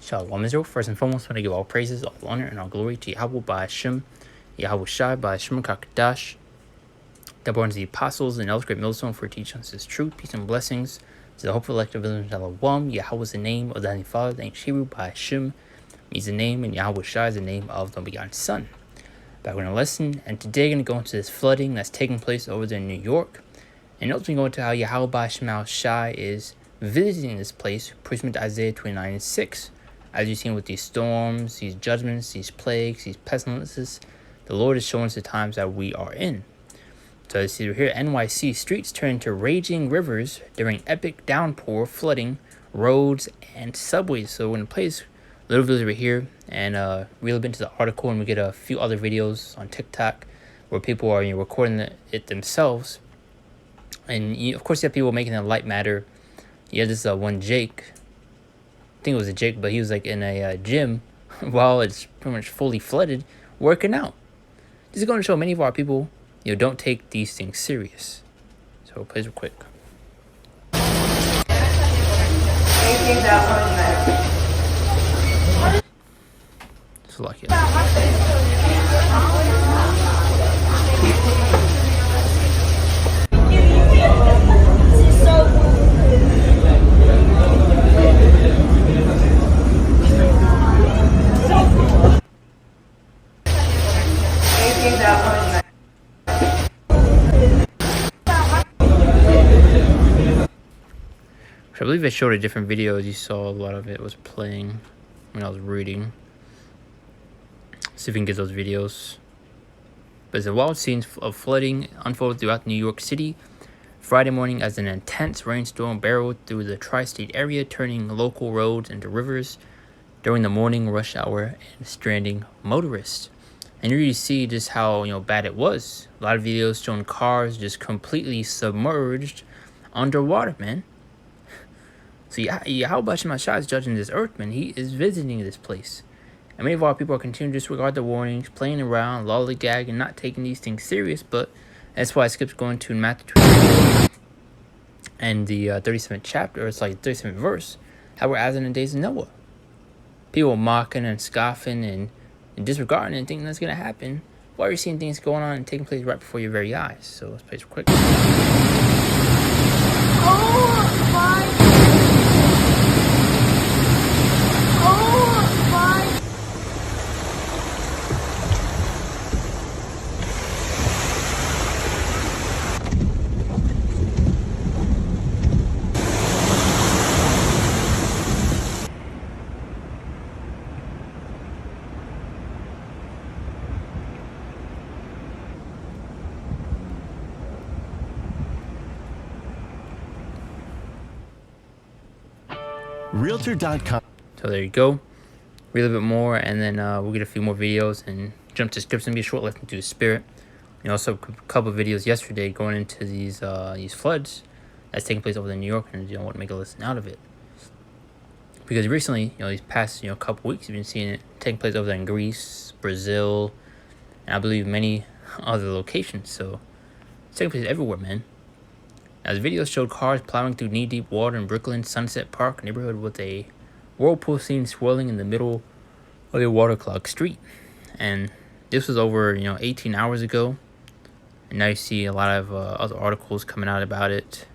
Shalom Israel. First and foremost, I want to give all praises, all honor, and all glory to Yahweh Ba'Hashem, Yahweh Shai Ba'Hashem Kakadash, that born to the apostles and elders, great millstone for teaching us his truth, peace, and blessings. To the hopeful elect of Israel, Shalom. Yahweh is the name of the Heavenly Father, the ancient Hebrew Ba'Hashem means the name, and Yahweh Shai is the name of the begotten Son. Back in our lesson, and today we're going to go into this flooding that's taking place over there in New York, and also go into how Yahweh Ba'Hashem Shai is visiting this place, pursuant to Isaiah 29:6. As you've seen with these storms, these judgments, these plagues, these pestilences, the Lord is showing us the times that we are in. So as you see here, NYC streets turn into raging rivers during epic downpour, flooding roads and subways. So we're going to play this little video over here and reel into the article, and we get a few other videos on TikTok where people are recording it themselves. And of course you have people making it light matter. You have this one Jake, I think it was a Jake, but he was like in a gym while it's pretty much fully flooded, working out. This is going to show many of our people, don't take these things serious. So please real quick. So lucky. I believe I showed a different video. As you saw, a lot of it was playing when I was reading. See if we can get those videos. But it's a wild scene of flooding unfolded throughout New York City Friday morning as an intense rainstorm barreled through the tri-state area, turning local roads into rivers during the morning rush hour and stranding motorists. And you really see just how bad it was. A lot of videos showing cars just completely submerged underwater, man. So Yahweh Shai is judging this earth, man. He is visiting this place. And many of our people are continuing to disregard the warnings, playing around, lollygag, and not taking these things serious. But that's why I skipped going to Matthew 24 and the 37th chapter, it's like 37th verse, how we're as in the days of Noah. People mocking and scoffing and disregarding and thinking that's going to happen while you're seeing things going on and taking place right before your very eyes. So let's play this quick. Oh my! Realtor.com. So there you go. Read a little bit more, and then we'll get a few more videos and jump to scripts and be a short lesson to the spirit. Also a couple of videos yesterday going into these floods that's taking place over in New York, and I want to make a lesson out of it. Because recently, these past couple weeks, you've been seeing it taking place over there in Greece, Brazil, and I believe many other locations. So it's taking place everywhere, man. As videos showed cars plowing through knee-deep water in Brooklyn Sunset Park neighborhood with a whirlpool scene swirling in the middle of the water-clogged street. And this was over 18 hours ago. And now you see a lot of other articles coming out about it.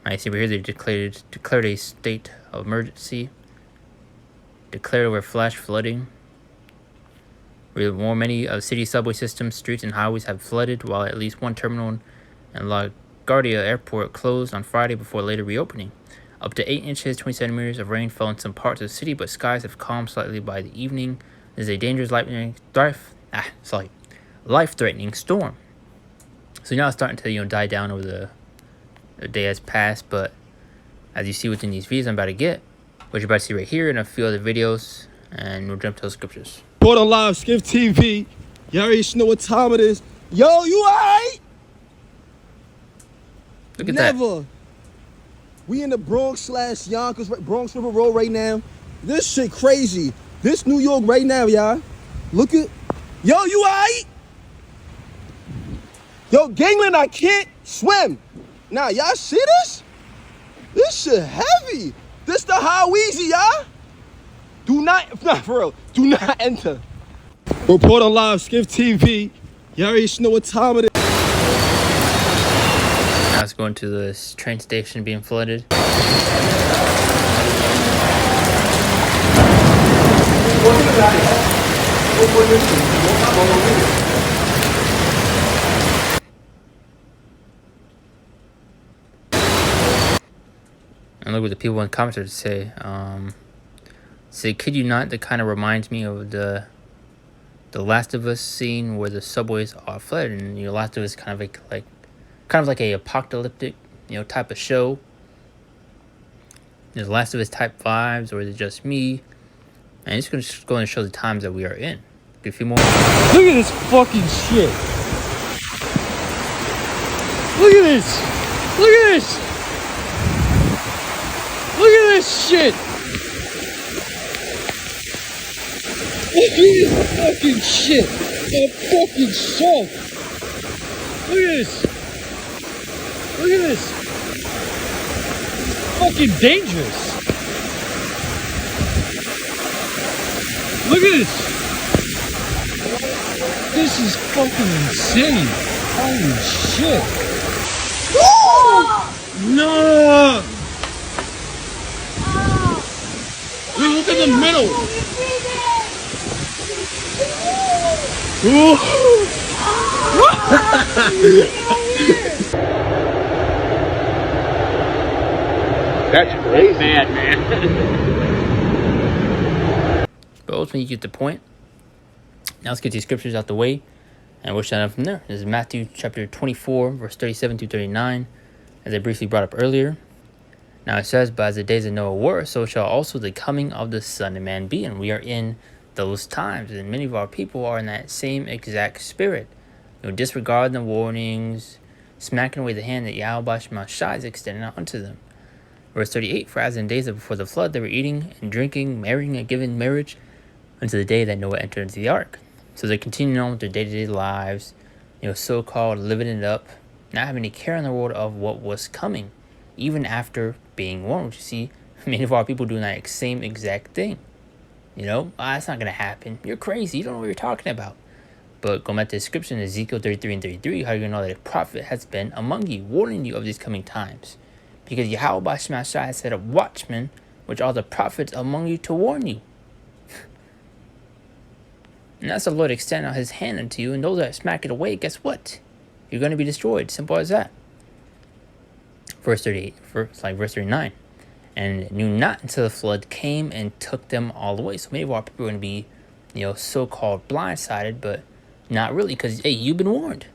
I see over here they declared a state of emergency. Declared over flash flooding. Many of city subway systems, streets, and highways have flooded, while at least one terminal and LaGuardia Airport closed on Friday before later reopening. Up to 8 inches, 20 centimeters of rain fell in some parts of the city, but skies have calmed slightly by the evening. There's a dangerous life-threatening storm. So now it's starting to die down over the day has passed, but as you see within these videos I'm about to get, what you're about to see right here and a few other videos, and we'll jump to those scriptures. Bought on live Skiff TV. You already know what time it is. Yo, you alright? Look at Never. that. We in the Bronx/Yonkers, Bronx River Road right now. This shit crazy. This New York right now, y'all. Look at, yo, you alright? Yo, gangland, I can't swim. Now, y'all see this? This shit heavy. This the how easy, y'all. Nah, for real. Do not enter. Report on live, Skiff TV. You already know what time it is. Now it's going to this train station being flooded. And look what the people in the comments are to say. Say, kid you not, that kind of reminds me of the Last of Us scene where the subways are flooded, and Last of Us kind of like a apocalyptic, type of show. There's Last of Us type vibes, or is it just me? And it's going to show the times that we are in. Get a few more. Look at this fucking shit. Look at this. Look at this. Look at this shit. Look at this fucking shit. I'm fucking shocked. Look at this. Look at this. Fucking dangerous. Look at this. This is fucking insane. Holy shit. No. Look at the middle. That's crazy. Bad, man. But ultimately, you get the point. Now let's get these scriptures out the way, and we'll shut down from there. This is Matthew chapter 24, verse 37 to 39, as I briefly brought up earlier. Now it says, but as the days of Noah were, so shall also the coming of the Son of Man be. And we are in those times, and many of our people are in that same exact spirit. Disregarding the warnings, smacking away the hand that Yahweh Shai is extending out unto them. Verse 38, for as in days before the flood, they were eating and drinking, marrying and giving marriage, until the day that Noah entered into the ark. So they're continuing on with their day-to-day lives, so-called living it up, not having any care in the world of what was coming, even after being warned. You see, many of our people doing that same exact thing. It's not going to happen. You're crazy. You don't know what you're talking about. But going back to the description, Ezekiel 33 and 33, how you know that a prophet has been among you, warning you of these coming times. Because Yahweh Shai has set up watchmen, which are the prophets among you to warn you. And that's the Lord extending out his hand unto you, and those that smack it away, guess what? You're going to be destroyed. Simple as that. Verse 38, verse 39. And knew not until the flood came and took them all away. So many of our people are going to be, so-called blindsided, but not really, because, hey, you've been warned.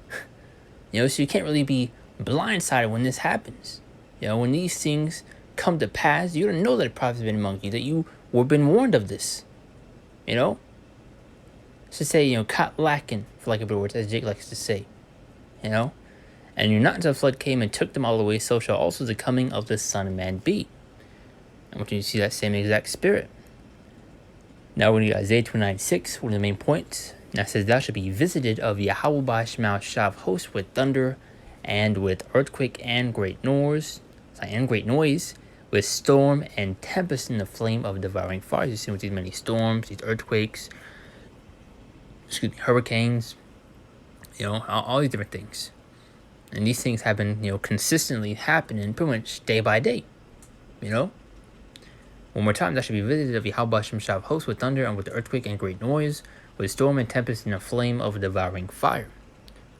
So you can't really be blindsided when this happens. When these things come to pass, you don't know that a prophet has been among you, that you were been warned of this. To say, caught lacking, for lack of better words, as Jake likes to say. And knew not until the flood came and took them all away, so shall also the coming of the Son of Man be. I want you to see that same exact spirit. Now we're going to Isaiah 29:6, one of the main points. Now it says, thou shalt be visited of Yahweh Shai of hosts with thunder, and with earthquake and great noise, with storm and tempest in the flame of devouring fire. You see with these many storms, these earthquakes, hurricanes, all these different things. And these things have been, consistently happening pretty much day by day, One more time, that should be visited of Yahweh Shai of hosts with thunder and with earthquake and great noise, with storm and tempest in the flame of devouring fire.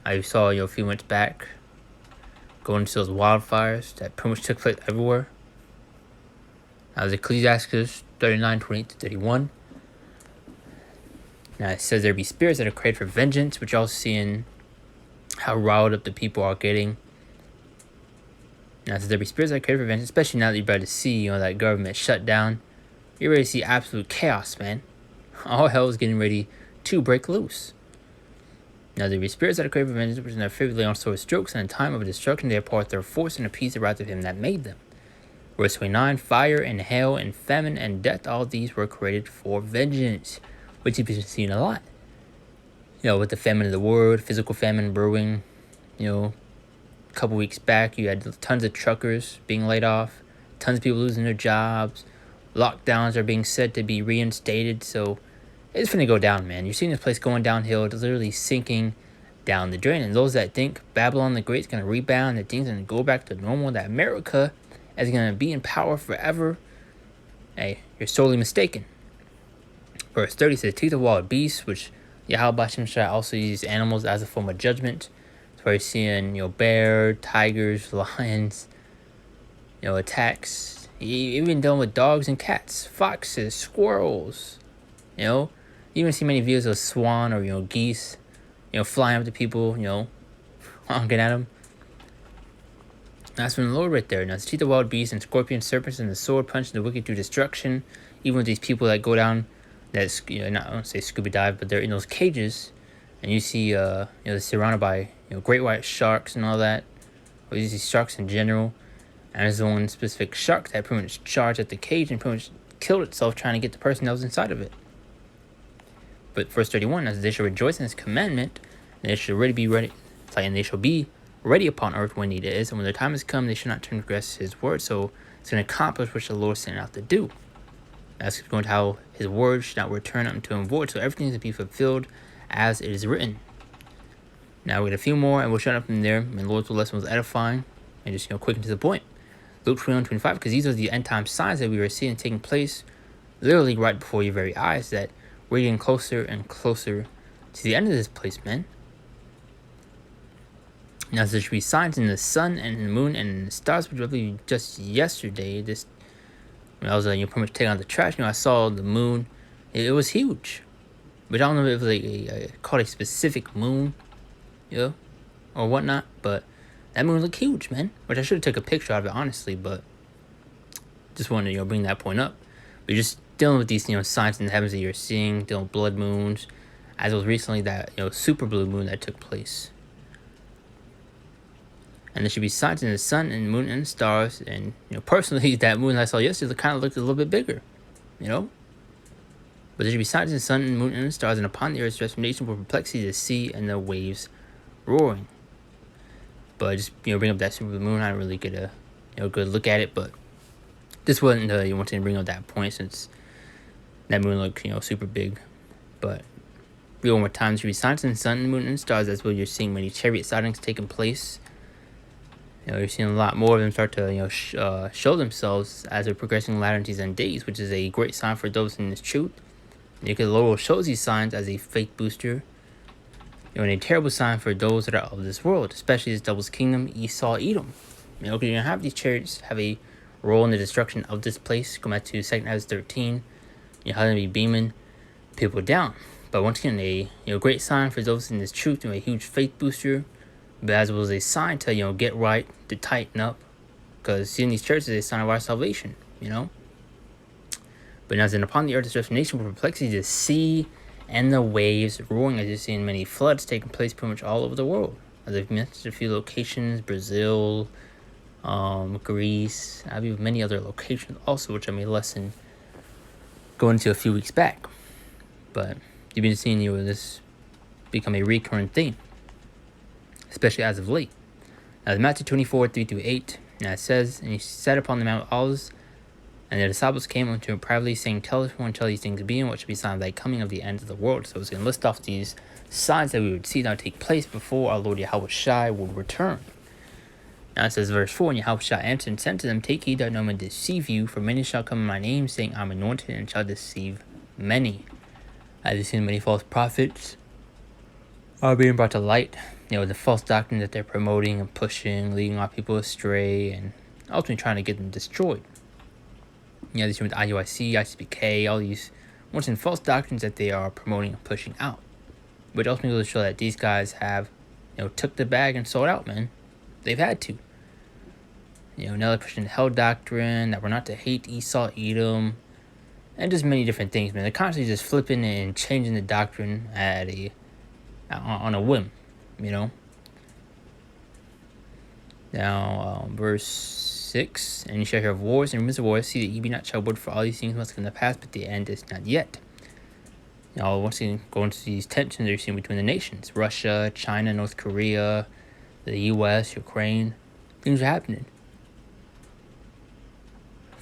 I saw, a few months back, going into those wildfires that pretty much took place everywhere. That was Ecclesiastes 39:28-31. Now it says there be spirits that are created for vengeance, which y'all seeing how riled up the people are getting. Now it says there be spirits that are created for vengeance, especially now that you're about to see, that government shut down. You're ready to see absolute chaos, man. All hell is getting ready to break loose. Now there be spirits that are created for vengeance, which are favorably on sword strokes, and in time of destruction they impart their force and appease the wrath of him that made them. Verse 29, fire and hail and famine and death, all these were created for vengeance, which you've been seeing a lot. With the famine of the world, physical famine brewing, a couple weeks back, you had tons of truckers being laid off, tons of people losing their jobs, Lockdowns are being said to be reinstated, so it's finna go down, man. You're seeing this place going downhill. It's literally sinking down the drain. And those that think Babylon the Great is gonna rebound, that things gonna go back to normal, that America is gonna be in power forever, hey, you're sorely mistaken. Verse 30 says, teeth of wild beasts, which Yahweh Hashem Shai also used animals as a form of judgment. So we're seeing, bear, tigers, lions, attacks. Even dealing with dogs and cats, foxes, squirrels. You even see many videos of swan or geese, flying up to people, honking at them. That's from the Lord right there. Now, it's teeth of wild beasts and scorpions, serpents, and the sword punching the wicked to destruction. Even with these people that go down, that's not I don't say scuba dive, but they're in those cages, and you see they're surrounded by great white sharks and all that. Or you see sharks in general. And there's one specific shark that pretty much charged at the cage and pretty much killed itself trying to get the person that was inside of it. But verse 31, as they shall rejoice in his commandment, and they shall already be ready, and they shall be ready upon earth when need is, and when their time has come, they shall not transgress his word. So it's going to accomplish what the Lord sent out to do. That's going to how his word should not return unto him void. So everything is to be fulfilled as it is written. Now we get a few more, and we'll shut up from there. And the Lord's lesson was edifying and just quick and to the point. Luke 21:25, because these are the end time signs that we are seeing taking place literally right before your very eyes, that we're getting closer and closer to the end of this place, man. Now there should be signs in the sun and the moon and in the stars, which I believe just yesterday, when I was pretty much taking out the trash, I saw the moon. It was huge. But I don't know if it was called a specific moon, or whatnot, but that moon looked huge, man. Which I should have took a picture of it, honestly, but just wanted to bring that point up. But you're just dealing with these signs in the heavens that you're seeing, dealing with blood moons, as it was recently that super blue moon that took place. And there should be signs in the sun and moon and stars. And personally, that moon I saw yesterday kind of looked a little bit bigger, But there should be signs in the sun and moon and the stars, and upon the earth's transformation for perplexity, the sea and the waves roaring. But just bring up that super blue moon. I didn't really get a good look at it, but this wasn't you wanted to bring up that point since that moon looked super big. But one more time, there should be signs in the sun and moon and stars. That's where you're seeing many chariot sightings taking place. You're seeing a lot more of them start to show themselves as they're progressing latter into these end days, which is a great sign for those in this truth. The Lord shows these signs as a fake booster. And a terrible sign for those that are of this world, especially this devil's kingdom, Esau, Edom. Because you're gonna have these chariots have a role in the destruction of this place. Go back to 2 Ezra 13. How they're gonna be beaming people down. But once again, a great sign for those in this truth, a huge faith booster. But as it was a sign to get right, to tighten up, because seeing these churches is a sign of our salvation, But now, then upon the earth's destination for perplexity, the sea and the waves roaring, as you're seeing many floods taking place pretty much all over the world. As I've mentioned a few locations, Brazil, Greece, I have many other locations also, which I made a lesson going into a few weeks back. But you've been seeing this become a recurring theme, especially as of late. Now, Matthew 24:3-8, now it says, and he sat upon the Mount of Olives, and the disciples came unto him privately, saying, tell us when shall these things be, and what shall be signs of thy coming of the end of the world. So it's going to list off these signs that we would see that would take place before our Lord Yahweh Shai would return. Now it says, verse 4, and Yahweh Shai answered and said to them, take heed that no man deceive you, for many shall come in my name, saying, I'm anointed, and shall deceive many. As you've seen many false prophets are being brought to light, the false doctrine that they're promoting and pushing, leading our people astray, and ultimately trying to get them destroyed. These with IUIC, ICPK, all these once in false doctrines that they are promoting and pushing out. But ultimately goes to show that these guys have, took the bag and sold out, man. They've had to. Now they're pushing the hell doctrine, that we're not to hate Esau, Edom, and just many different things, man. They're constantly just flipping and changing the doctrine on a whim, Now, verse 6, and you shall hear of wars and rumors of wars. See that ye be not troubled, for all these things must come to pass, but the end is not yet. Once again, going to these tensions that you're seeing between the nations, Russia, China, North Korea, the U.S., Ukraine, things are happening.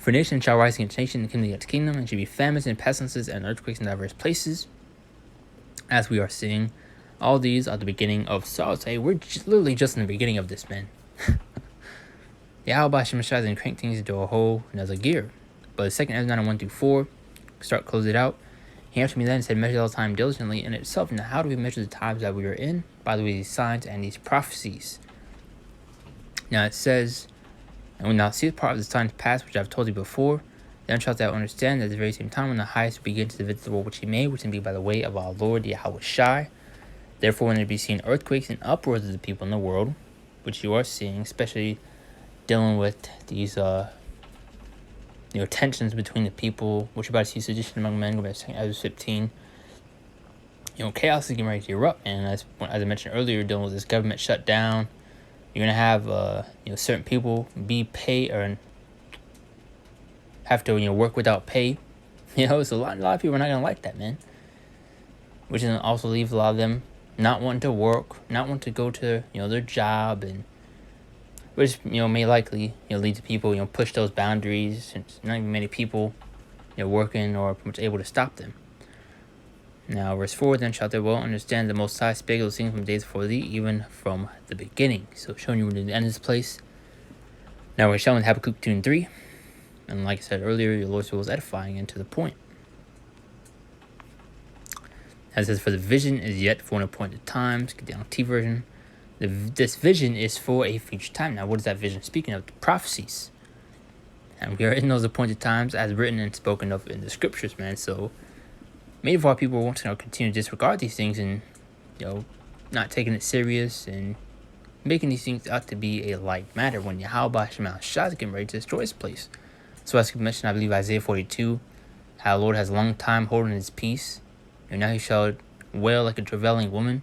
For nation shall rise against nation, and kingdom against kingdom, and shall be famines and pestilences and earthquakes in diverse places. As we are seeing, all these are the beginning of sorrows. Hey, we're literally just in the beginning of this, man. Yahweh Hashem tries to crank things into a whole another gear. But the second Ezra 1-4, close it out. He answered me then and said, measure all time diligently in itself. Now, how do we measure the times that we are in? By the way, these signs and these prophecies. Now it says, and when thou seest part of the times past, which I have told you before, then shalt thou understand that at the very same time when the highest begins to visit the world which he made, which can be by the way of our Lord Yahweh Shai. Therefore, when there be seen earthquakes and uproars of the people in the world, which you are seeing, especially dealing with these tensions between the people, which you're about to see sedition among men, go back to Ezra 15. Chaos is getting ready to erupt, and as I mentioned earlier, dealing with this government shutdown, you're gonna have certain people be paid or have to work without pay. So a lot of people are not gonna like that, man. Which is gonna also leave a lot of them not wanting to work, not wanting to go to their job, and which may likely lead to people push those boundaries, since not even many people working or pretty much able to stop them. Now verse 4, then shalt thou well understand the Most High spake those things from days before thee, even from the beginning. So showing you we're in the end of this place. Now we're showing Habakkuk 2-3, and like I said earlier, your Lord's will is edifying and to the point. As it says, for the vision is yet for an appointed time. Get down T version. This vision is for a future time. Now, what is that vision speaking of? The prophecies. And we are in those appointed times as written and spoken of in the scriptures, man. So, many of our people want to continue to disregard these things and, not taking it serious and making these things out to be a light matter when Yahweh Hashem Shai is getting ready to destroy this place. So, as I mentioned, I believe Isaiah 42, how the Lord has a long time holding his peace. And now he shall wail like a travailing woman.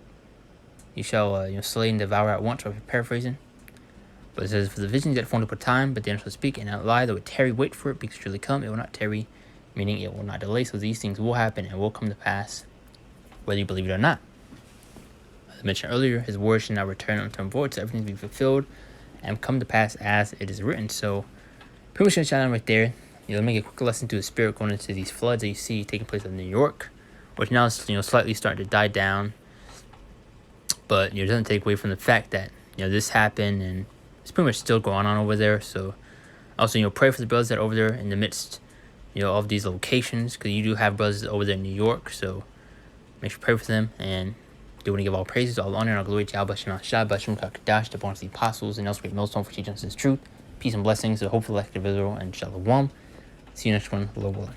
He shall slay and devour at once, or paraphrasing. But it says, for the vision yet for a time, but then shall speak and not lie, though it tarry, wait for it, because surely come, it will not tarry, meaning it will not delay. So these things will happen and will come to pass, whether you believe it or not. As I mentioned earlier, his word shall not return unto him void, so everything will be fulfilled and come to pass as it is written. So pretty much gonna shout out right there. Let me make a quick lesson to the spirit going into these floods that you see taking place in New York, which now is slightly starting to die down, but it doesn't take away from the fact that this happened and it's pretty much still going on over there. So also pray for the brothers that are over there in the midst of these locations, because you do have brothers over there in New York. So make sure you pray for them, and do want to give all praises, all honor, and all glory to Yahweh Hashem Shai, Bashim Kakadash, the born of the apostles, and else great millstone for teaching us his truth. Peace and blessings to the hopeful elect of Israel, and Shalom. See you next one, Lord willing.